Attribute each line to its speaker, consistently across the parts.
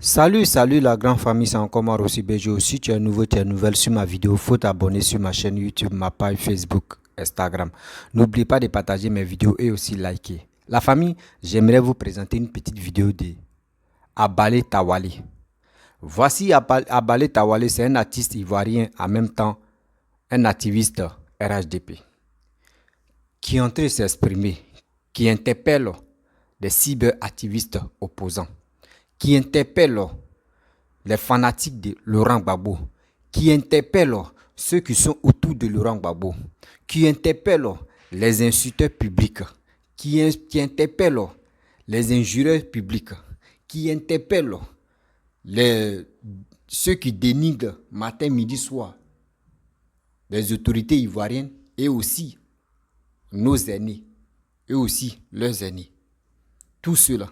Speaker 1: Salut la grande famille, c'est encore moi Rossi Bejo. Si tu es nouveau, tu es nouvelle sur ma vidéo, faut t'abonner sur ma chaîne YouTube, ma page Facebook, Instagram. N'oublie pas de partager mes vidéos et aussi liker. La famille, j'aimerais vous présenter une petite vidéo de Abalé Tawale. Voici Abalé Tawale, c'est un artiste ivoirien en même temps un activiste RHDP qui est en train de s'exprimer, qui interpelle des cyberactivistes opposants, qui interpelle les fanatiques de Laurent Gbagbo, qui interpellent ceux qui sont autour de Laurent Gbagbo, qui interpellent les insulteurs publics, qui interpellent les injurieurs publics, qui interpellent ceux qui dénigrent matin, midi, soir les autorités ivoiriennes et aussi nos aînés, et aussi leurs aînés. Tout cela,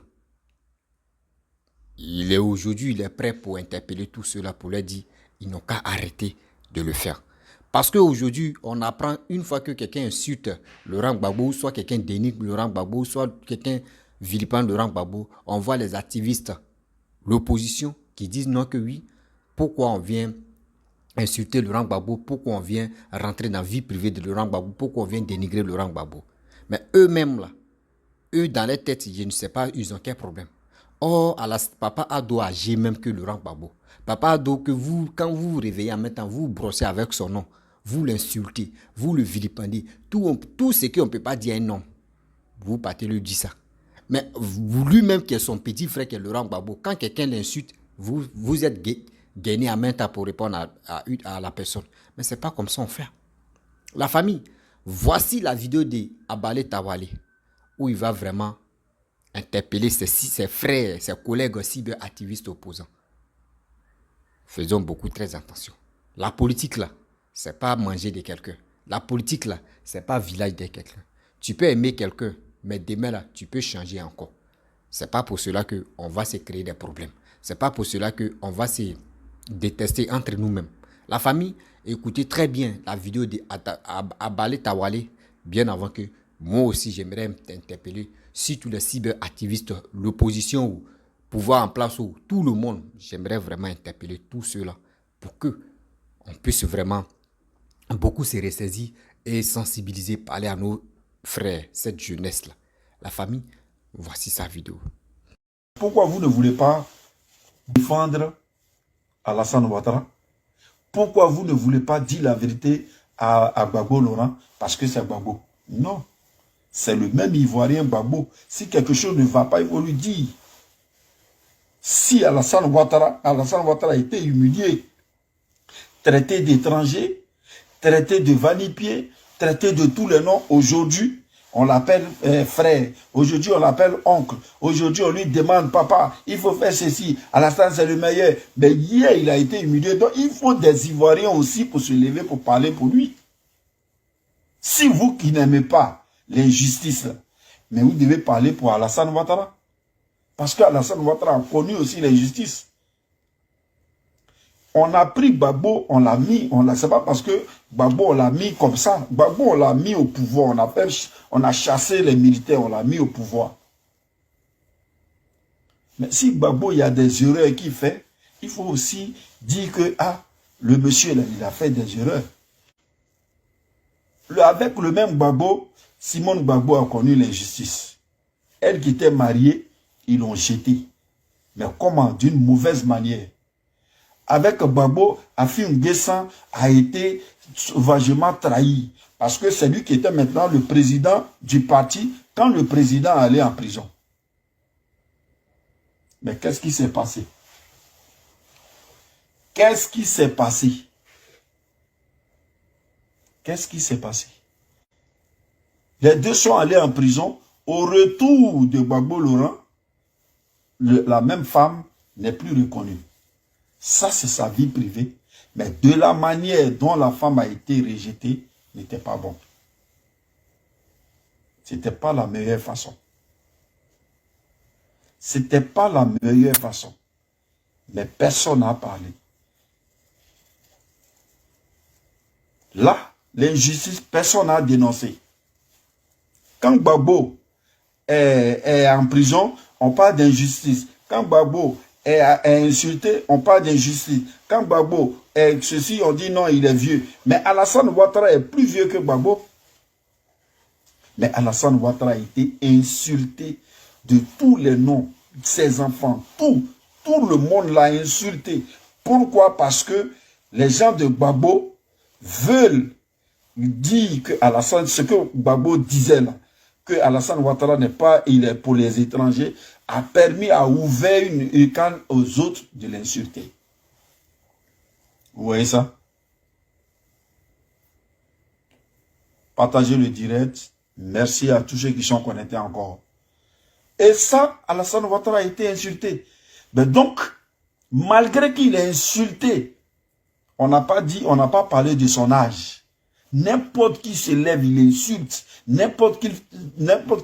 Speaker 1: aujourd'hui, il est prêt pour interpeller tout cela, pour leur dire, ils n'ont qu'à arrêter de le faire. Parce qu'aujourd'hui, on apprend une fois que quelqu'un insulte Laurent Gbagbo, soit quelqu'un dénigre Laurent Gbagbo, soit quelqu'un vilipende Laurent Gbagbo, on voit les activistes, l'opposition, qui disent non que oui, pourquoi on vient insulter Laurent Gbagbo, pourquoi on vient rentrer dans la vie privée de Laurent Gbagbo, pourquoi on vient dénigrer Laurent Gbagbo. Mais eux-mêmes là, eux dans leur tête, je ne sais pas, ils ont quel problème. Or, Papa Ado agit même que Laurent Gbagbo. Papa Ado, que vous, quand vous vous réveillez en mettant, vous brossez avec son nom, vous l'insultez, vous le vilipendez, tout ce qu'on ne peut pas dire un nom, vous partez lui dire ça. Mais lui-même qui est son petit frère, qui est Laurent Gbagbo, quand quelqu'un l'insulte, vous êtes gagné en même temps pour répondre à la personne. Mais ce n'est pas comme ça on fait. La famille, voici la vidéo de Abalé Tawale, où il va vraiment interpeller ses frères, ses collègues cyberactivistes opposants. Faisons très attention. La politique là, c'est pas manger de quelqu'un. La politique là, c'est pas village de quelqu'un. Tu peux aimer quelqu'un, mais demain là, tu peux changer encore. C'est pas pour cela qu'on va se créer des problèmes. C'est pas pour cela qu'on va se détester entre nous-mêmes. La famille, écoutez très bien la vidéo de Abalé Tawale, bien avant que moi aussi j'aimerais t'interpeller. Si tous les cyberactivistes, l'opposition ou pouvoir en place ou tout le monde, j'aimerais vraiment interpeller tous ceux-là pour que on puisse vraiment beaucoup se ressaisir et sensibiliser, parler à nos frères, cette jeunesse-là. La famille, voici sa vidéo.
Speaker 2: Pourquoi vous ne voulez pas défendre Alassane Ouattara? Pourquoi vous ne voulez pas dire la vérité à Gbagbo Laurent? Parce que c'est Gbagbo. Non. C'est le même Ivoirien Gbagbo. Si quelque chose ne va pas, il faut lui dire. Si Alassane Ouattara a été humilié, traité d'étranger, traité de vanipié, traité de tous les noms, aujourd'hui, on l'appelle frère. Aujourd'hui, on l'appelle oncle. Aujourd'hui, on lui demande, papa, il faut faire ceci. Alassane, c'est le meilleur. Mais hier, il a été humilié. Donc, il faut des Ivoiriens aussi pour se lever, pour parler pour lui. Si vous qui n'aimez pas l'injustice, mais vous devez parler pour Alassane Ouattara. Parce qu'Alassane Ouattara a connu aussi l'injustice. On a pris Gbagbo, on l'a mis, c'est pas parce que Gbagbo on l'a mis comme ça. Gbagbo on l'a mis au pouvoir, on a chassé les militaires, on l'a mis au pouvoir. Mais si Gbagbo il y a des erreurs qu'il fait, il faut aussi dire que le monsieur là, il a fait des erreurs. Avec le même Gbagbo, Simone Gbagbo a connu l'injustice. Elle qui était mariée, ils l'ont jetée. Mais comment? D'une mauvaise manière. Avec Gbagbo, Afim Guessan a été sauvagement trahi. Parce que c'est lui qui était maintenant le président du parti quand le président allait en prison. Mais qu'est-ce qui s'est passé? Qu'est-ce qui s'est passé? Qu'est-ce qui s'est passé? Les deux sont allés en prison. Au retour de Gbagbo Laurent, la même femme n'est plus reconnue. Ça, c'est sa vie privée. Mais de la manière dont la femme a été rejetée, n'était pas bon. Ce n'était pas la meilleure façon. Ce n'était pas la meilleure façon. Mais personne n'a parlé. Là, l'injustice, personne n'a dénoncé. Quand Gbagbo est en prison, on parle d'injustice. Quand Gbagbo est insulté, on parle d'injustice. Quand Gbagbo est ceci, on dit non, il est vieux. Mais Alassane Ouattara est plus vieux que Gbagbo. Mais Alassane Ouattara a été insulté de tous les noms, ses enfants, tout le monde l'a insulté. Pourquoi? Parce que les gens de Gbagbo veulent dire que Alassane, ce que Gbagbo disait là, que Alassane Ouattara n'est pas, il est pour les étrangers, a permis à ouvrir une école aux autres de l'insulter. Vous voyez ça? Partagez le direct. Merci à tous ceux qui sont connectés encore. Et ça, Alassane Ouattara a été insulté. Mais donc, malgré qu'il est insulté, on n'a pas dit, on n'a pas parlé de son âge. N'importe qui se lève, il insulte. N'importe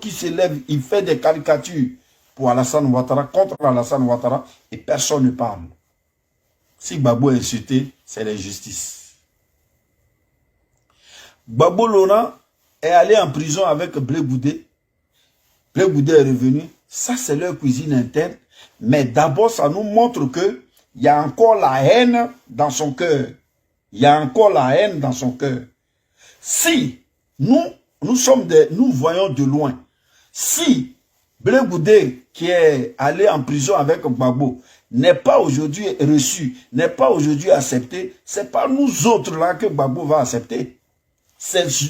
Speaker 2: qui se lève, il fait des caricatures pour Alassane Ouattara, contre Alassane Ouattara, et personne ne parle. Si Gbagbo est insulté, c'est l'injustice. Gbagbo Laurent est allé en prison avec Blé Goudé. Blé Goudé est revenu. Ça, c'est leur cuisine interne. Mais d'abord, ça nous montre que il y a encore la haine dans son cœur. Il y a encore la haine dans son cœur. Si nous voyons de loin, si Blé Goudé, qui est allé en prison avec Gbagbo, n'est pas aujourd'hui reçu, n'est pas aujourd'hui accepté, c'est pas nous autres là que Gbagbo va accepter.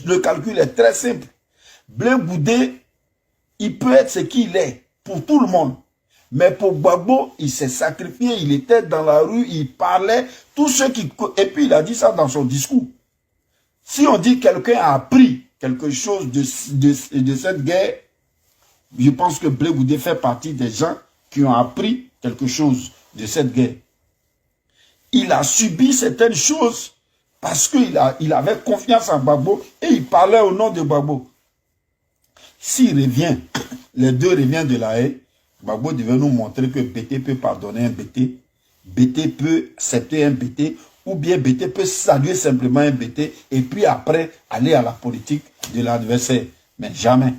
Speaker 2: Le calcul est très simple. Blé Goudé, il peut être ce qu'il est pour tout le monde. Mais pour Gbagbo, il s'est sacrifié, il était dans la rue, il parlait, tout ce qui... Et puis il a dit ça dans son discours. Si on dit que quelqu'un a appris quelque chose de cette guerre, je pense que Blé Goudé fait partie des gens qui ont appris quelque chose de cette guerre. Il a subi certaines choses parce qu'il avait confiance en Gbagbo et il parlait au nom de Gbagbo. S'il revient, les deux reviennent de la haie, Gbagbo devait nous montrer que BT peut pardonner un BT, BT peut accepter un BT, ou bien BT peut saluer simplement un BT et puis après aller à la politique de l'adversaire. Mais jamais.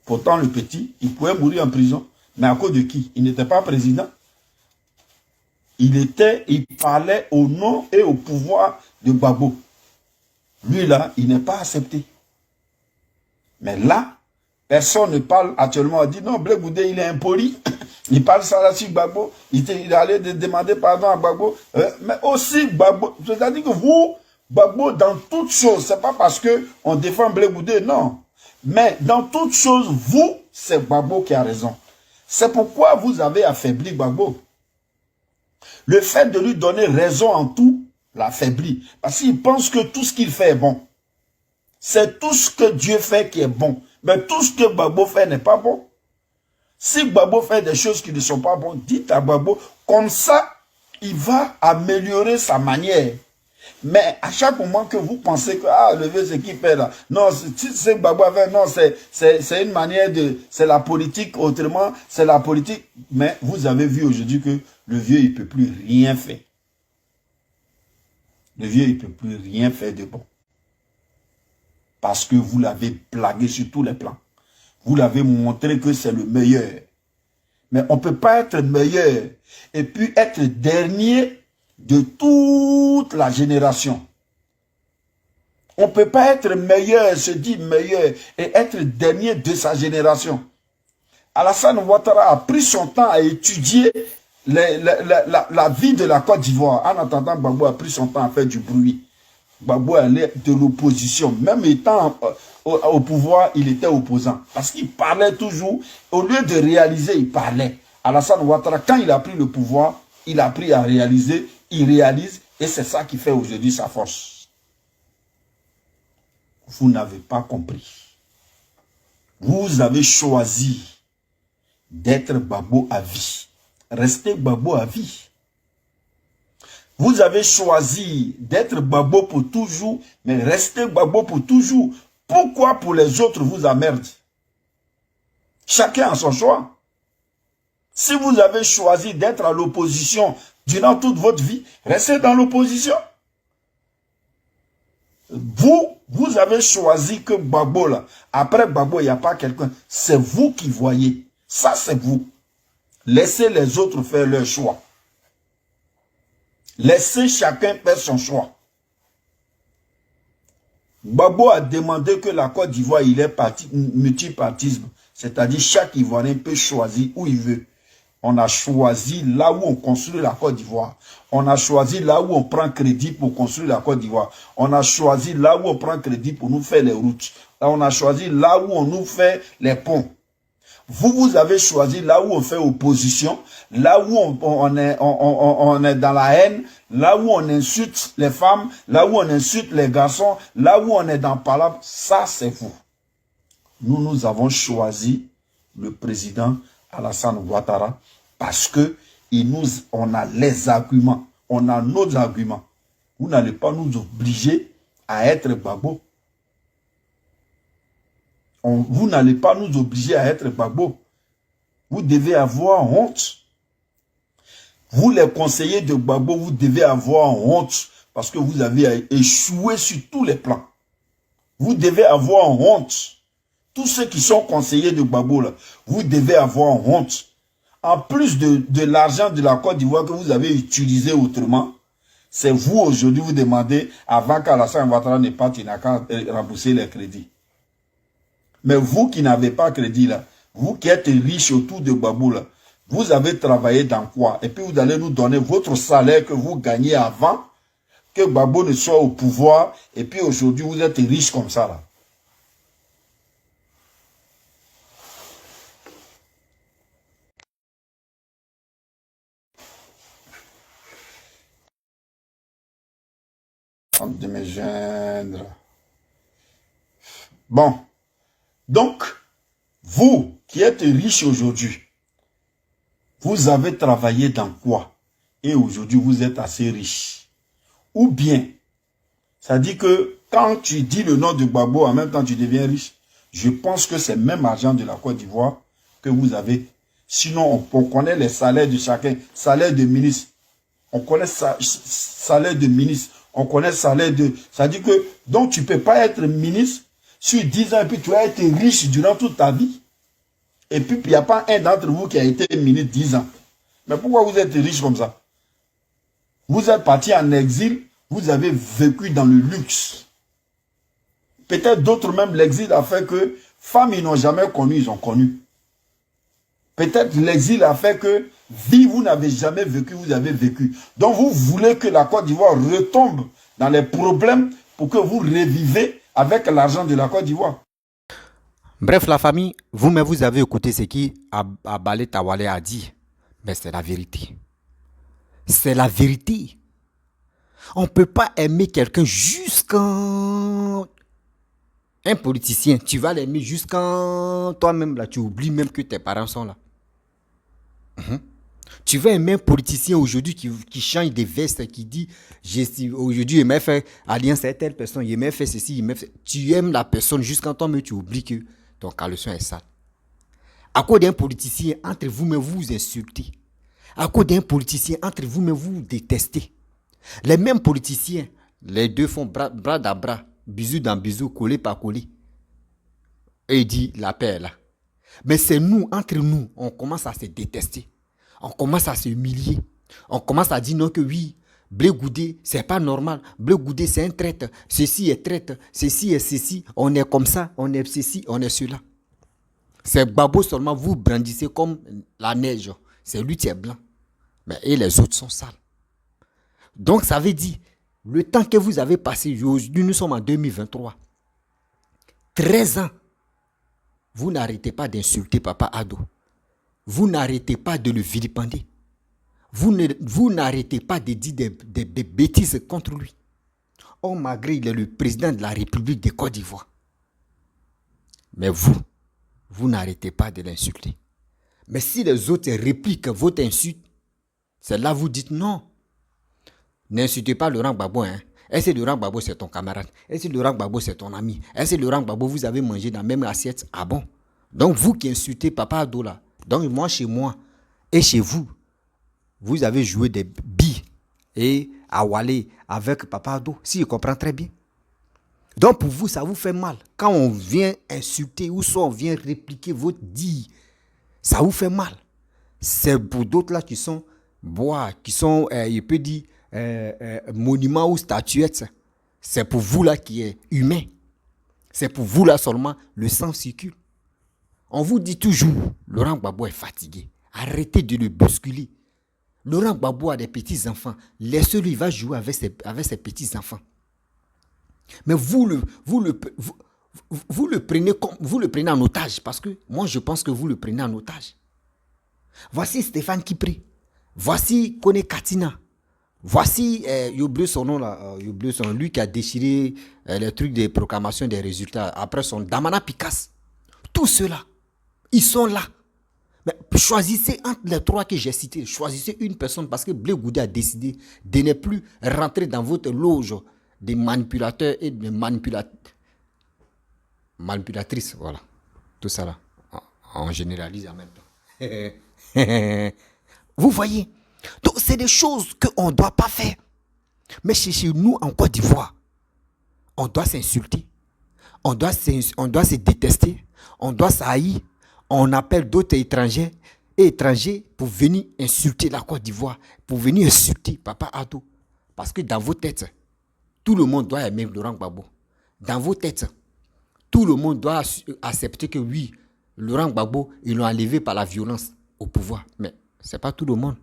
Speaker 2: Pourtant, le petit, il pouvait mourir en prison. Mais à cause de qui? Il n'était pas président. Il parlait au nom et au pouvoir de Gbagbo. Lui là, il n'est pas accepté. Mais là, personne ne parle actuellement. On dit non, Blé Goudé, il est impoli. Il parle ça là sur Gbagbo. Il est allé demander pardon à Gbagbo. Mais aussi Gbagbo. C'est-à-dire que vous, Gbagbo, dans toutes choses, c'est pas parce qu'on défend Blé Goudé, non. Mais dans toutes choses, vous, c'est Gbagbo qui a raison. C'est pourquoi vous avez affaibli Gbagbo. Le fait de lui donner raison en tout, l'affaiblit. Parce qu'il pense que tout ce qu'il fait est bon. C'est tout ce que Dieu fait qui est bon. Mais tout ce que Gbagbo fait n'est pas bon. Si Gbagbo fait des choses qui ne sont pas bonnes, dites à Gbagbo, comme ça, il va améliorer sa manière. Mais à chaque moment que vous pensez que le vieux c'est qui fait là, non, c'est Gbagbo a fait, non, c'est une manière de, c'est la politique, autrement, c'est la politique. Mais vous avez vu aujourd'hui que le vieux, il ne peut plus rien faire. Le vieux, il ne peut plus rien faire de bon. Parce que vous l'avez blagué sur tous les plans. Vous l'avez montré que c'est le meilleur. Mais on ne peut pas être meilleur et puis être dernier de toute la génération. On ne peut pas être meilleur, se dire meilleur, et être dernier de sa génération. Alassane Ouattara a pris son temps à étudier la vie de la Côte d'Ivoire. En attendant, Gbagbo a pris son temps à faire du bruit. Gbagbo allait de l'opposition. Même étant au pouvoir, il était opposant. Parce qu'il parlait toujours. Au lieu de réaliser, il parlait. Alassane Ouattara, quand il a pris le pouvoir, il a appris à réaliser. Il réalise. Et c'est ça qui fait aujourd'hui sa force. Vous n'avez pas compris. Vous avez choisi d'être Gbagbo à vie. Restez Gbagbo à vie. Vous avez choisi d'être Gbagbo pour toujours, mais restez Gbagbo pour toujours. Pourquoi pour les autres vous emmerdez? Chacun a son choix. Si vous avez choisi d'être à l'opposition durant toute votre vie, restez dans l'opposition. Vous avez choisi que Gbagbo là, après Gbagbo, il n'y a pas quelqu'un. C'est vous qui voyez. Ça, c'est vous. Laissez les autres faire leur choix. Laissez chacun faire son choix. Gbagbo a demandé que la Côte d'Ivoire, il est multipartisme. C'est-à-dire chaque Ivoirien peut choisir où il veut. On a choisi là où on construit la Côte d'Ivoire. On a choisi là où on prend crédit pour construire la Côte d'Ivoire. On a choisi là où on prend crédit pour nous faire les routes. Là, on a choisi là où on nous fait les ponts. Vous avez choisi là où on fait opposition, là où on est dans la haine, là où on insulte les femmes, là où on insulte les garçons, là où on est dans palabre. Ça, c'est vous. Nous avons choisi le président Alassane Ouattara parce que on a les arguments, on a nos arguments. Vous n'allez pas nous obliger à être Gbagbo. Vous n'allez pas nous obliger à être Gbagbo. Vous devez avoir honte. Vous, les conseillers de Gbagbo, vous devez avoir honte parce que vous avez échoué sur tous les plans. Vous devez avoir honte. Tous ceux qui sont conseillers de Gbagbo, là, vous devez avoir honte. En plus de l'argent de la Côte d'Ivoire que vous avez utilisé autrement, c'est vous aujourd'hui, vous demandez, avant qu'Alassane Ouattara ne parte, il n'a qu'à rembourser les crédits. Mais vous qui n'avez pas crédit là, vous qui êtes riches autour de Gbagbo là, vous avez travaillé dans quoi? Et puis vous allez nous donner votre salaire que vous gagnez avant que Gbagbo ne soit au pouvoir. Et puis aujourd'hui, vous êtes riches comme ça là. De me joindre. Bon. Donc, vous qui êtes riches aujourd'hui, vous avez travaillé dans quoi? Et aujourd'hui, vous êtes assez riche. Ou bien, ça dit que quand tu dis le nom de Gbagbo, en même temps tu deviens riche. Je pense que c'est même argent de la Côte d'Ivoire que vous avez. Sinon, on connaît les salaires de chacun. Salaire de ministre. On connaît salaire de ministre. On connaît salaire de... Ça dit que, donc tu ne peux pas être ministre sur 10 ans et puis tu vas être riche durant toute ta vie. Et puis il n'y a pas un d'entre vous qui a été ministre 10 ans. Mais pourquoi vous êtes riche comme ça? Vous êtes parti en exil, vous avez vécu dans le luxe. Peut-être d'autres même, l'exil a fait que femmes, ils n'ont jamais connu, ils ont connu. Peut-être l'exil a fait que vie, vous n'avez jamais vécu, vous avez vécu. Donc vous voulez que la Côte d'Ivoire retombe dans les problèmes pour que vous revivez avec l'argent de la Côte d'Ivoire.
Speaker 1: Bref, la famille, vous-même, vous avez écouté ce qui Abalé Tawale a dit. Mais c'est la vérité. C'est la vérité. On ne peut pas aimer quelqu'un jusqu'en... Un politicien, tu vas l'aimer jusqu'en... Toi-même, là, tu oublies même que tes parents sont là. Tu vas aimer un politicien aujourd'hui qui change des vestes, qui dit aujourd'hui il m'a fait alliance à telle personne, il m'a fait ceci, il m'a fait... Tu aimes la personne jusqu'en toi-même tu oublies que ton caleçon est sale. À cause d'un politicien, entre vous-même vous vous insultez. À cause d'un politicien, entre vous-même vous vous détestez. Les mêmes politiciens, les deux font bras dans bras, bisou dans bisou, collé par collé. Et il dit la paix est là. Mais c'est nous, entre nous, on commence à se détester. On commence à se humilier. On commence à dire non que oui, Blé Goudé, c'est pas normal. Blé Goudé, c'est un traître. Ceci est traître. Ceci est ceci. On est comme ça. On est ceci. On est cela. C'est Gbagbo seulement vous brandissez comme la neige. C'est lui qui est blanc. Mais et les autres sont sales. Donc ça veut dire, le temps que vous avez passé, aujourd'hui nous sommes en 2023. 13 ans. Vous n'arrêtez pas d'insulter Papa Ado. Vous n'arrêtez pas de le vilipender. Vous n'arrêtez pas de dire des bêtises contre lui. Oh, malgré il est le président de la République de Côte d'Ivoire. Mais vous n'arrêtez pas de l'insulter. Mais si les autres répliquent votre insulte, c'est là que vous dites non. N'insultez pas Laurent Gbagbo. Est-ce que Laurent Gbagbo c'est ton camarade? Est-ce que Laurent Gbagbo c'est ton ami? Est-ce que Laurent Gbagbo vous avez mangé dans la même assiette? Ah bon? Donc vous qui insultez Papa Ado là, donc moi chez moi et chez vous, vous avez joué des billes et à Walé avec Papa Ado, si je comprends très bien. Donc pour vous, ça vous fait mal. Quand on vient insulter ou soit on vient répliquer votre dit, ça vous fait mal. C'est pour d'autres là qui sont bois, qui sont, je peux dire, monuments ou statuettes. C'est pour vous là qui est humain. C'est pour vous là seulement le sang circule. On vous dit toujours, Laurent Gbagbo est fatigué. Arrêtez de le bousculer. Laurent Gbagbo a des petits-enfants. Laissez-le, il va jouer avec ses petits-enfants. Mais vous le prenez en otage parce que moi je pense que vous le prenez en otage. Voici Stéphane Kipré. Voici Kone Katina. Voici, j'ai oublié son nom là, lui qui a déchiré les trucs de proclamation des résultats après son Damana Picasse. Tous ceux-là, ils sont là. Mais choisissez entre les trois que j'ai cités, choisissez une personne parce que Blé Goudé a décidé de ne plus rentrer dans votre loge des manipulateurs et des manipulatrices. Voilà, tout ça là, on généralise en même temps. Vous voyez? Donc c'est des choses qu'on ne doit pas faire. Mais chez nous en Côte d'Ivoire, on doit s'insulter, on doit se détester, on doit s'haïr. On appelle d'autres étrangers pour venir insulter la Côte d'Ivoire, pour venir insulter Papa Ado. Parce que dans vos têtes, tout le monde doit aimer Laurent Gbagbo. Dans vos têtes, tout le monde doit accepter que oui, Laurent Gbagbo, ils l'ont enlevé par la violence au pouvoir. Mais ce n'est pas tout le monde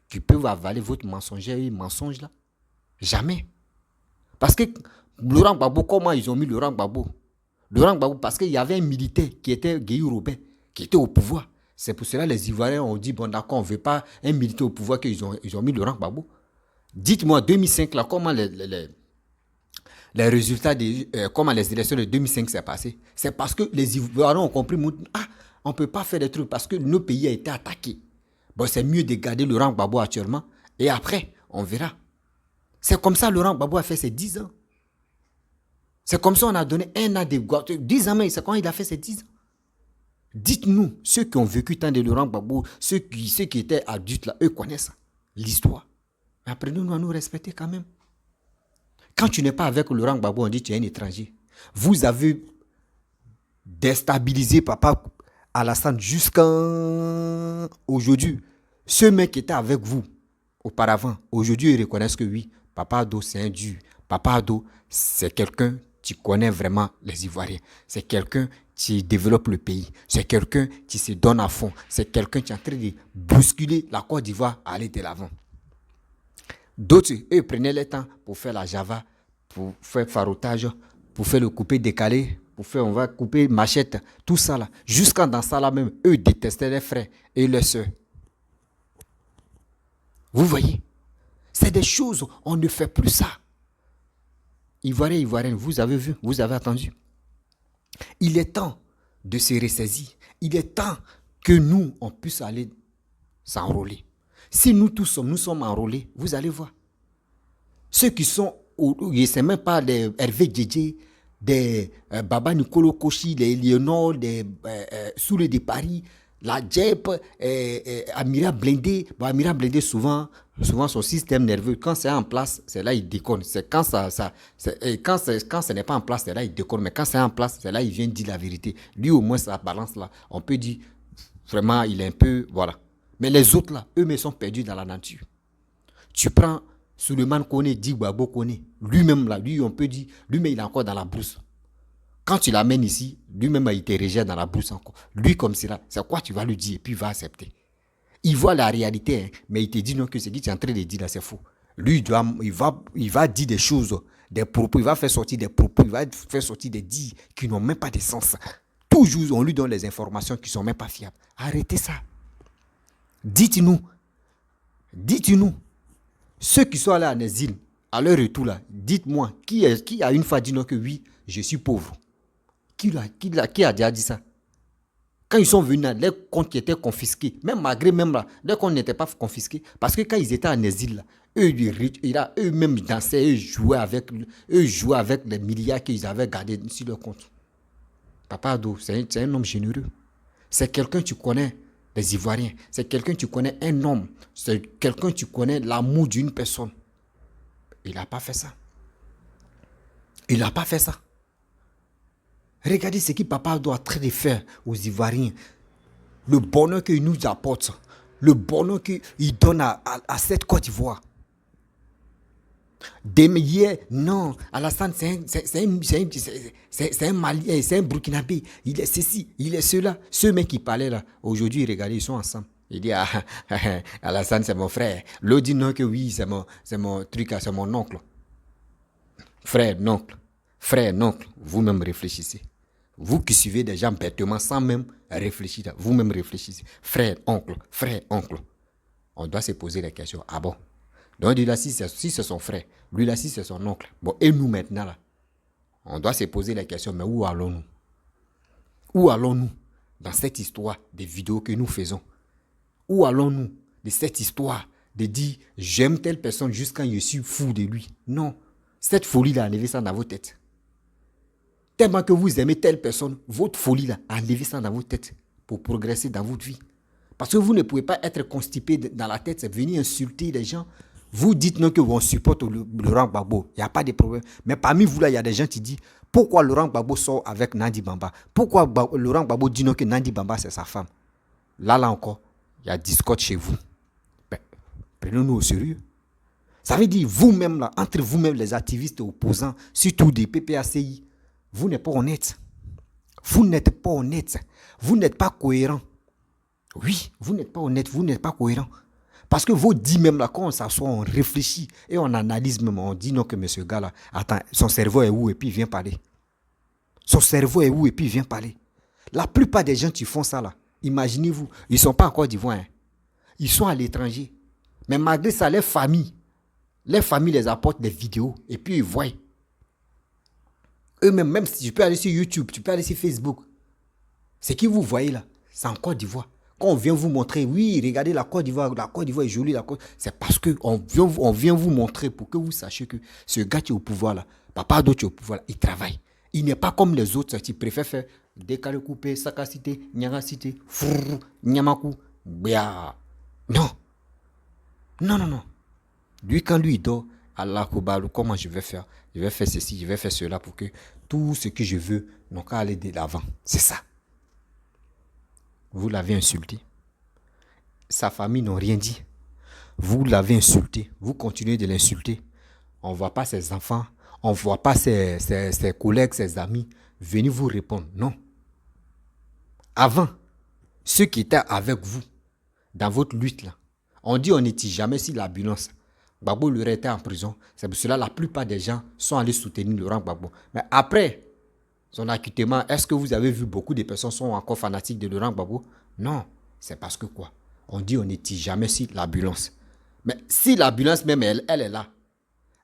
Speaker 1: qui peut avaler votre mensonge là. Jamais. Parce que Laurent Gbagbo, comment ils ont mis Laurent Gbagbo? Laurent Gbagbo, parce qu'il y avait un militaire qui était Guéhou Robert, qui était au pouvoir. C'est pour cela que les Ivoiriens ont dit, bon d'accord, on ne veut pas un militaire au pouvoir qu'ils ont mis Laurent Gbagbo. Dites-moi, en 2005, là, comment les résultats, comment les élections de 2005 s'est passé? C'est parce que les Ivoiriens ont compris, on ne peut pas faire des trucs parce que nos pays a été attaqué. Bon, c'est mieux de garder Laurent Gbagbo actuellement. Et après, on verra. C'est comme ça Laurent Gbagbo a fait ses 10 ans. C'est comme ça qu'on a donné un an de 10 ans, mais c'est quand il a fait ses 10 ans. Dites-nous, ceux qui ont vécu tant de Laurent Gbagbo, ceux qui étaient adultes là, eux connaissent l'histoire. Mais apprenez-nous à nous respecter quand même. Quand tu n'es pas avec Laurent Gbagbo, on dit que tu es un étranger. Vous avez déstabilisé Papa Alassane jusqu'à aujourd'hui. Ceux mecs qui étaient avec vous auparavant, aujourd'hui ils reconnaissent que oui, Papa Ado c'est un dur. Papa Ado c'est quelqu'un qui connaît vraiment les Ivoiriens. C'est quelqu'un qui développe le pays. C'est quelqu'un qui se donne à fond. C'est quelqu'un qui est en train de bousculer la Côte d'Ivoire à aller de l'avant. D'autres, eux, prenaient le temps pour faire la java, pour faire farotage, pour faire le coupé décalé, on va couper machette, tout ça là. Jusqu'à dans ça là même, eux détestaient les frères et les sœurs. Vous voyez? C'est des choses, on ne fait plus ça. Ivoiriens, Ivoiriennes, vous avez vu, vous avez attendu. Il est temps de se ressaisir. Il est temps que nous, on puisse aller s'enrôler. Si nous tous nous sommes enrôlés, vous allez voir. Ceux qui sont, ce n'est même pas des Hervé Djedje, des Baba Nicolo Kochi, des Léonard, des Soule de Paris, la JEP, Amira Blindé. Bon, Amira Blindé, souvent son système nerveux, quand c'est en place, c'est là il déconne. C'est quand quand ce n'est pas en place, c'est là il déconne. Mais quand c'est en place, c'est là il vient dire la vérité. Lui, au moins, sa balance là, on peut dire, vraiment, il est un peu, voilà. Mais les autres là, eux-mêmes sont perdus dans la nature. Tu prends Souleymane Kone, Di Gbagbo Kone, lui-même là, lui, on peut dire, lui-même il est encore dans la brousse. Quand tu l'amènes ici, lui-même il te rejette dans la brousse encore. Lui comme cela, c'est quoi tu vas lui dire et puis il va accepter. Il voit la réalité, hein, mais il te dit non que ce qu'il est en train de dire là, c'est faux. Lui, il va dire des choses, des propos, il va faire sortir des propos, il va faire sortir des dires qui n'ont même pas de sens. Toujours, on lui donne les informations qui ne sont même pas fiables. Arrêtez ça. Dites-nous, ceux qui sont allés en exil, à leur retour là, dites-moi, qui a une fois dit non que oui, je suis pauvre? Qui a déjà dit ça? Quand ils sont venus, les comptes qui étaient confisqués, même malgré même là, les comptes n'étaient pas confisqués, parce que quand ils étaient en exil là, eux-mêmes dansaient, eux jouaient avec les milliards qu'ils avaient gardés sur leur compte. Papa Ado, c'est un homme généreux. C'est quelqu'un tu connais. Les Ivoiriens, c'est quelqu'un tu connais, un homme, c'est quelqu'un tu connais l'amour d'une personne. Il n'a pas fait ça. Il n'a pas fait ça. Regardez ce que Papa doit train de faire aux Ivoiriens. Le bonheur qu'il nous apporte, le bonheur qu'il donne à cette Côte d'Ivoire. Hier, non, Alassane, c'est un Malien, c'est un Burkinabé, il est ceci, il est cela. Ceux mecs qui parlaient là, aujourd'hui, regardez, ils sont ensemble. Il dit, Alassane, c'est mon frère. L'autre dit non, que oui, c'est mon truc, c'est mon oncle. Frère, oncle, vous-même réfléchissez. Vous qui suivez des gens bêtement sans même réfléchir, vous-même réfléchissez. Frère, oncle. On doit se poser la question. Ah bon? Donc, lui là, si c'est son frère, lui là, si c'est son oncle. Bon, et nous maintenant là, on doit se poser la question, mais où allons-nous? Où allons-nous dans cette histoire des vidéos que nous faisons? Où allons-nous de cette histoire de dire, j'aime telle personne jusqu'à je suis fou de lui? Non, cette folie-là, enlevez ça dans vos têtes. Tellement que vous aimez telle personne, votre folie-là, enlevez ça dans vos têtes pour progresser dans votre vie. Parce que vous ne pouvez pas être constipé dans la tête, venir insulter les gens. Vous dites non que on supporte Laurent Gbagbo, il n'y a pas de problème. Mais parmi vous là, il y a des gens qui disent, pourquoi Laurent Gbagbo sort avec Nandi Bamba? Pourquoi Laurent Gbagbo dit non que Nandi Bamba c'est sa femme? Là encore, il y a discorde chez vous. Ben, prenons-nous au sérieux. Ça veut dire vous-même là, entre vous-même les activistes opposants, surtout des PPACI, vous n'êtes pas honnête. Vous n'êtes pas honnête. Vous n'êtes pas cohérent. Oui, vous n'êtes pas honnête, vous n'êtes pas cohérent. Parce que vous dites même là, quand on s'assoit, on réfléchit et on analyse même, on dit non que monsieur gars là, attends, son cerveau est où et puis il vient parler. Son cerveau est où et puis il vient parler. La plupart des gens qui font ça là, imaginez-vous, ils ne sont pas en Côte d'Ivoire. Hein. Ils sont à l'étranger. Mais malgré ça, les familles les apportent des vidéos et puis ils voient. Eux-mêmes, même si tu peux aller sur YouTube, tu peux aller sur Facebook. Ce que vous voyez là, c'est en Côte d'Ivoire. Quand on vient vous montrer, oui, regardez la Côte d'Ivoire est jolie, c'est parce qu'on vient vous montrer pour que vous sachiez que ce gars qui est au pouvoir là, papa d'autre qui est au pouvoir là, il travaille. Il n'est pas comme les autres qui préfèrent faire décalé coupé, sakacité, nyangacité, frrr, nyamakou, béa. Non. Lui, quand lui dort, Allah Kobalou, comment je vais faire? Je vais faire ceci, je vais faire cela pour que tout ce que je veux n'ont qu'à aller de l'avant. C'est ça. Vous l'avez insulté. Sa famille n'a rien dit. Vous l'avez insulté. Vous continuez de l'insulter. On ne voit pas ses enfants. On ne voit pas ses collègues, ses amis venir vous répondre. Non. Avant, ceux qui étaient avec vous dans votre lutte là, on dit on n'était jamais sur l'ambulance. Gbagbo lui aurait été en prison. C'est pour cela que la plupart des gens sont allés soutenir Laurent Gbagbo. Mais après son acquittement, est-ce que vous avez vu beaucoup de personnes sont encore fanatiques de Laurent Gbagbo? Non. C'est parce que quoi? On dit on n'était jamais sur l'ambulance. Mais si l'ambulance même, elle est là,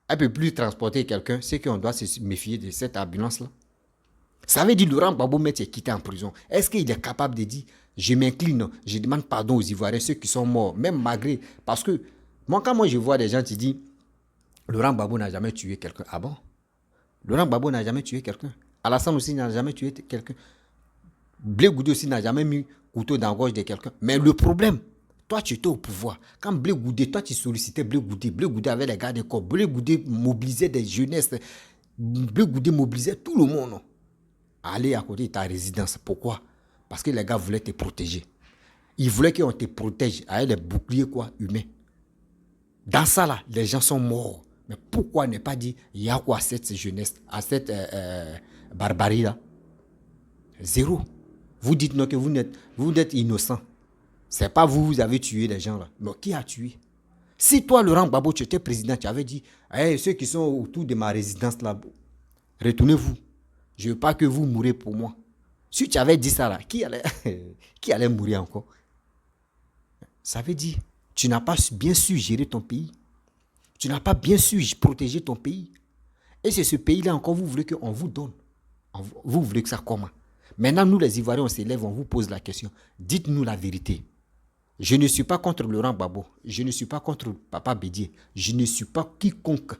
Speaker 1: elle ne peut plus transporter quelqu'un, c'est qu'on doit se méfier de cette ambulance-là. Ça veut dire Laurent Gbagbo est quitté en prison. Est-ce qu'il est capable de dire, je m'incline, je demande pardon aux Ivoiriens, ceux qui sont morts, même malgré... Parce que quand je vois des gens qui disent, Laurent Gbagbo n'a jamais tué quelqu'un. Ah bon? Laurent Gbagbo n'a jamais tué quelqu'un. Alassane aussi n'a jamais tué quelqu'un. Blé Goudé aussi n'a jamais mis couteau dans la gorge de quelqu'un. Mais le problème, toi tu étais au pouvoir. Quand Blé Goudé, toi tu sollicitais Blé Goudé avait les gars de corps. Blé Goudé mobilisait des jeunesses. Blé Goudé mobilisait tout le monde. Aller à côté de ta résidence. Pourquoi? Parce que les gars voulaient te protéger. Ils voulaient qu'on te protège avec les boucliers humains. Dans ça là, les gens sont morts. Mais pourquoi ne pas dire, il y a quoi à cette jeunesse, à cette barbarie là? Zéro. Vous dites non que vous êtes innocent. C'est pas vous avez tué les gens là. Mais qui a tué? Si toi, Laurent Gbagbo, tu étais président, tu avais dit, hey, ceux qui sont autour de ma résidence là, retournez-vous. Je ne veux pas que vous mourrez pour moi. Si tu avais dit ça là, qui allait mourir encore? Ça veut dire, tu n'as pas bien su gérer ton pays. Tu n'as pas bien su protéger ton pays. Et c'est ce pays-là encore, vous voulez qu'on vous donne. Vous voulez que ça comment? Maintenant, nous les Ivoiriens, on s'élève, on vous pose la question. Dites-nous la vérité. Je ne suis pas contre Laurent Gbagbo. Je ne suis pas contre Papa Bédié. Je ne suis pas quiconque.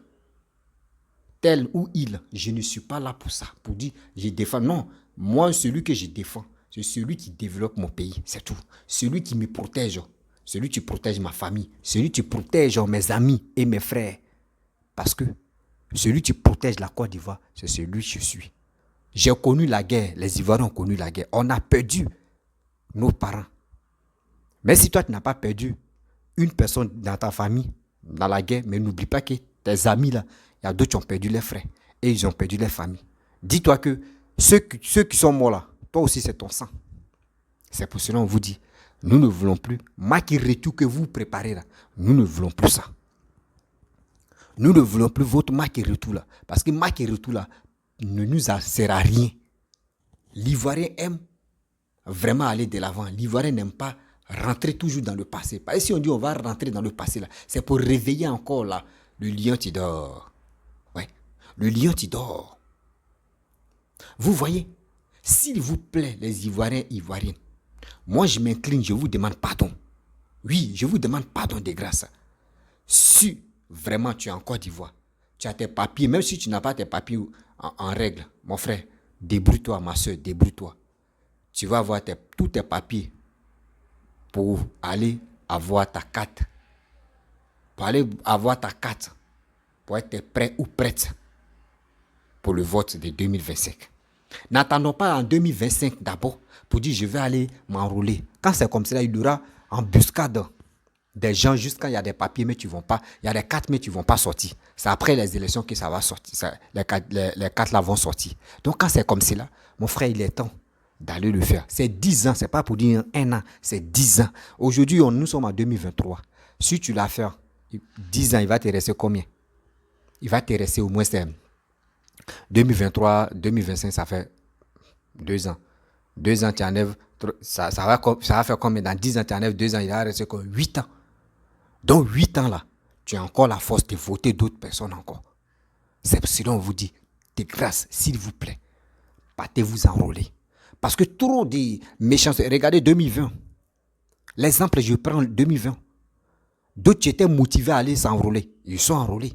Speaker 1: Tel ou il. Je ne suis pas là pour ça. Pour dire, je défends. Non. Moi, celui que je défends, c'est celui qui développe mon pays. C'est tout. Celui qui me protège. Celui qui protège ma famille. Celui qui protège mes amis et mes frères. Parce que celui qui protège la Côte d'Ivoire, c'est celui que je suis. J'ai connu la guerre. Les Ivoiriens ont connu la guerre. On a perdu nos parents. Mais si toi, tu n'as pas perdu une personne dans ta famille, dans la guerre, mais n'oublie pas que tes amis, là, il y a d'autres qui ont perdu leurs frères et ils ont perdu leur famille. Dis-toi que ceux qui sont morts là, toi aussi, c'est ton sang. C'est pour cela qu'on vous dit, nous ne voulons plus, Macky-Retour que vous préparez là, nous ne voulons plus ça. Nous ne voulons plus votre Macky-Retour là, parce que Macky-Retour là ne nous sert à rien. L'Ivoirien aime vraiment aller de l'avant. L'Ivoirien n'aime pas rentrer toujours dans le passé. Parce que si on dit on va rentrer dans le passé là, c'est pour réveiller encore là le lion qui dort. Ouais, le lion qui dort. Vous voyez, s'il vous plaît, les Ivoiriens, Ivoiriennes, moi je m'incline, je vous demande pardon. Oui, je vous demande pardon de grâce. Si vraiment tu es en Côte d'Ivoire, tu as tes papiers, même si tu n'as pas tes papiers en règle, mon frère, débrouille-toi, ma soeur, débrouille-toi. Tu vas avoir tous tes papiers pour aller avoir ta carte. Pour aller avoir ta carte, pour être prêt ou prête pour le vote de 2025. N'attendons pas en 2025 d'abord pour dire je vais aller m'enrôler. Quand c'est comme ça, il y aura embuscade des gens juste quand il y a des papiers mais tu ne vont pas, il y a des cartes mais tu ne vont pas sortir. C'est après les élections que ça va sortir. Les cartes là vont sortir. Donc quand c'est comme cela, mon frère, il est temps d'aller le faire. C'est 10 ans, c'est pas pour dire 1 an, c'est 10 ans. Aujourd'hui, nous sommes en 2023. Si tu l'as fait, 10 ans, il va te rester combien? Il va te rester au moins 2023, 2025, ça fait 2 ans. 2 ans, tu enlèves, ça va faire combien? Dans 10 ans, tu enlèves 2 ans, il va rester comme 8 ans. Donc 8 ans là, tu as encore la force de voter d'autres personnes encore. C'est pour cela qu'on vous dit, de grâce, s'il vous plaît, partez-vous enrôler. Parce que trop de méchanceté. Regardez 2020. L'exemple, je prends 2020. D'autres qui étaient motivés à aller s'enrôler. Ils sont enrôlés.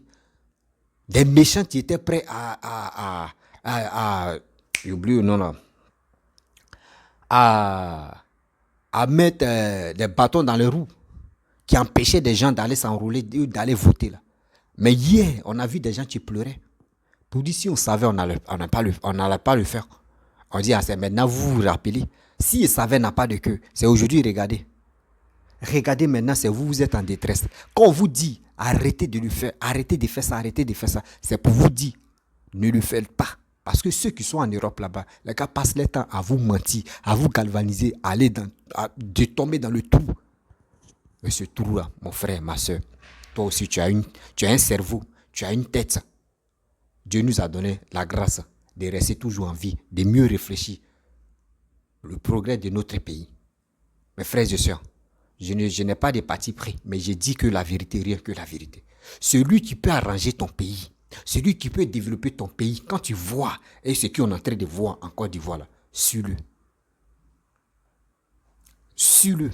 Speaker 1: Des méchants qui étaient prêts j'oublie le nom là. À mettre des bâtons dans les roues. Qui empêchaient des gens d'aller s'enrôler, d'aller voter là. Mais hier, on a vu des gens qui pleuraient. Pour dire si on savait, on n'allait pas le faire. On dit, c'est maintenant, vous vous rappelez. Si ils savaient n'a pas de queue, c'est aujourd'hui, regardez. Regardez maintenant, c'est vous, vous êtes en détresse. Quand on vous dit, arrêtez de le faire, arrêtez de faire ça, c'est pour vous dire, ne le faites pas. Parce que ceux qui sont en Europe là-bas, les gars passent leur temps à vous mentir, à vous galvaniser, de tomber dans le trou. Mais ce trou-là, mon frère, ma soeur, toi aussi, tu as un cerveau, tu as une tête. Dieu nous a donné la grâce de rester toujours en vie, de mieux réfléchir le progrès de notre pays. Mes frères et sœurs, je n'ai pas de parti pris, mais je dis que la vérité, rien que la vérité. Celui qui peut arranger ton pays, celui qui peut développer ton pays, quand tu vois, et ce qu'on est en train de voir en Côte d'Ivoire, là, suis-le. Suis-le.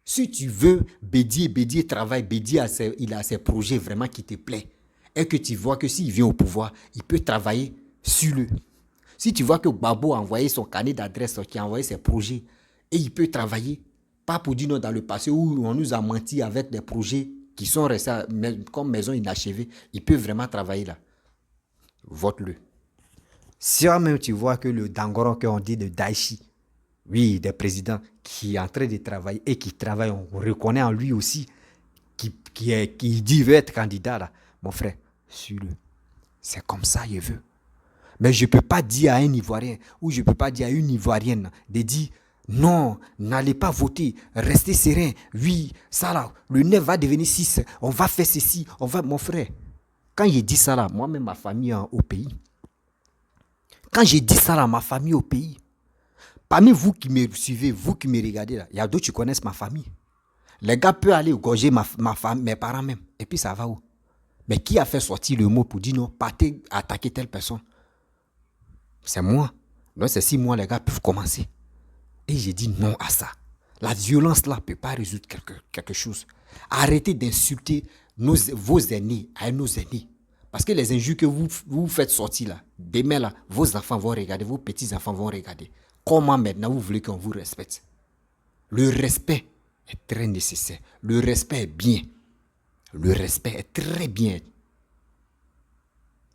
Speaker 1: Si tu veux, Bédier travaille, il a ses projets vraiment qui te plaisent. Et que tu vois que s'il vient au pouvoir, il peut travailler sur le. Si tu vois que Gbagbo a envoyé son carnet d'adresse, qui a envoyé ses projets, et il peut travailler, pas pour dire non dans le passé où on nous a menti avec des projets qui sont restés comme maison inachevée, il peut vraiment travailler là. Vote-le. Si même tu vois que le Dangoron qu'on dit de Daichi, oui, des présidents qui est en train de travailler et qui travaillent, on reconnaît en lui aussi, qui dit veut être candidat là. Mon frère, suis-le. C'est comme ça il veut. Mais je ne peux pas dire à un Ivoirien ou je ne peux pas dire à une Ivoirienne de dire non, n'allez pas voter, restez serein. Oui, ça là, le 9 va devenir 6, on va faire ceci, on va... Mon frère, quand j'ai dit ça là, moi-même ma famille au pays, quand j'ai dit ça là, ma famille au pays, parmi vous qui me suivez, vous qui me regardez là, il y a d'autres qui connaissent ma famille. Les gars peuvent aller gorger ma femme, mes parents même, et puis ça va où? Mais qui a fait sortir le mot pour dire non, partez attaquer telle personne? C'est moi. Donc c'est si moi, les gars peuvent commencer. Et j'ai dit non à ça. La violence là ne peut pas résoudre quelque chose. Arrêtez d'insulter vos aînés à nos aînés. Parce que les injures que vous faites sortir là, demain là, vos enfants vont regarder, vos petits-enfants vont regarder. Comment maintenant vous voulez qu'on vous respecte? Le respect est très nécessaire. Le respect est bien. Le respect est très bien.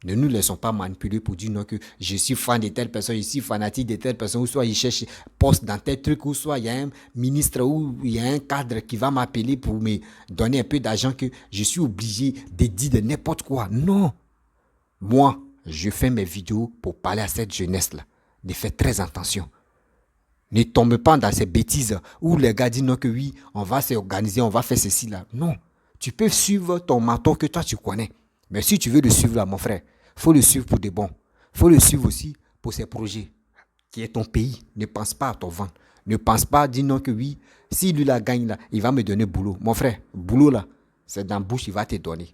Speaker 1: Ne nous laissons pas manipuler pour dire non que je suis fan de telle personne, je suis fanatique de telle personne, ou soit il cherche poste dans tel truc, ou soit il y a un ministre ou il y a un cadre qui va m'appeler pour me donner un peu d'argent que je suis obligé de dire de n'importe quoi. Non. Moi, je fais mes vidéos pour parler à cette jeunesse-là. Ne faites très attention. Ne tombe pas dans ces bêtises où les gars disent non que oui, on va s'organiser, on va faire ceci là. Non. Tu peux suivre ton menton que toi tu connais. Mais si tu veux le suivre là, mon frère, il faut le suivre pour de bon. Il faut le suivre aussi pour ses projets, qui est ton pays. Ne pense pas à ton ventre. Ne pense pas à dire non que oui, si lui la gagne là, il va me donner boulot. Mon frère, boulot là, c'est dans la bouche, il va te donner.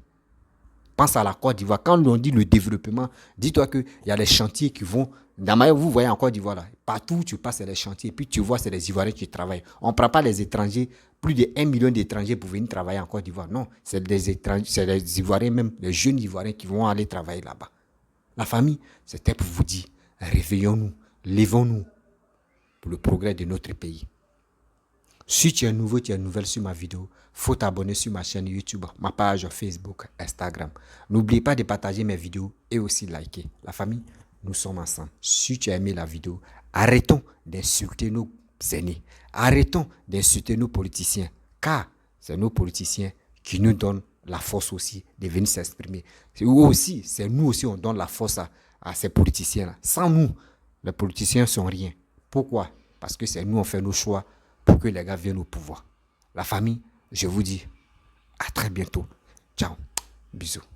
Speaker 1: Pense à la Côte d'Ivoire. Quand on dit le développement, dis-toi qu'il y a les chantiers qui vont. Vous voyez en Côte d'Ivoire, là, partout où tu passes, c'est les chantiers. Et puis tu vois, c'est les Ivoiriens qui travaillent. On ne prend pas les étrangers, plus de 1 million d'étrangers pour venir travailler en Côte d'Ivoire. Non, c'est les Ivoiriens, même les jeunes Ivoiriens qui vont aller travailler là-bas. La famille, c'était pour vous dire, réveillons-nous, levons-nous pour le progrès de notre pays. Si tu es nouveau, tu es nouvelle sur ma vidéo, faut t'abonner sur ma chaîne YouTube, ma page Facebook, Instagram. N'oublie pas de partager mes vidéos et aussi liker. La famille, nous sommes ensemble. Si tu as aimé la vidéo, arrêtons d'insulter nos aînés. Arrêtons d'insulter nos politiciens. Car c'est nos politiciens qui nous donnent la force aussi de venir s'exprimer. C'est nous aussi, on donne la force à ces politiciens-là. Sans nous, les politiciens ne sont rien. Pourquoi? Parce que c'est nous, on fait nos choix pour que les gars viennent au pouvoir. La famille, je vous dis à très bientôt. Ciao. Bisous.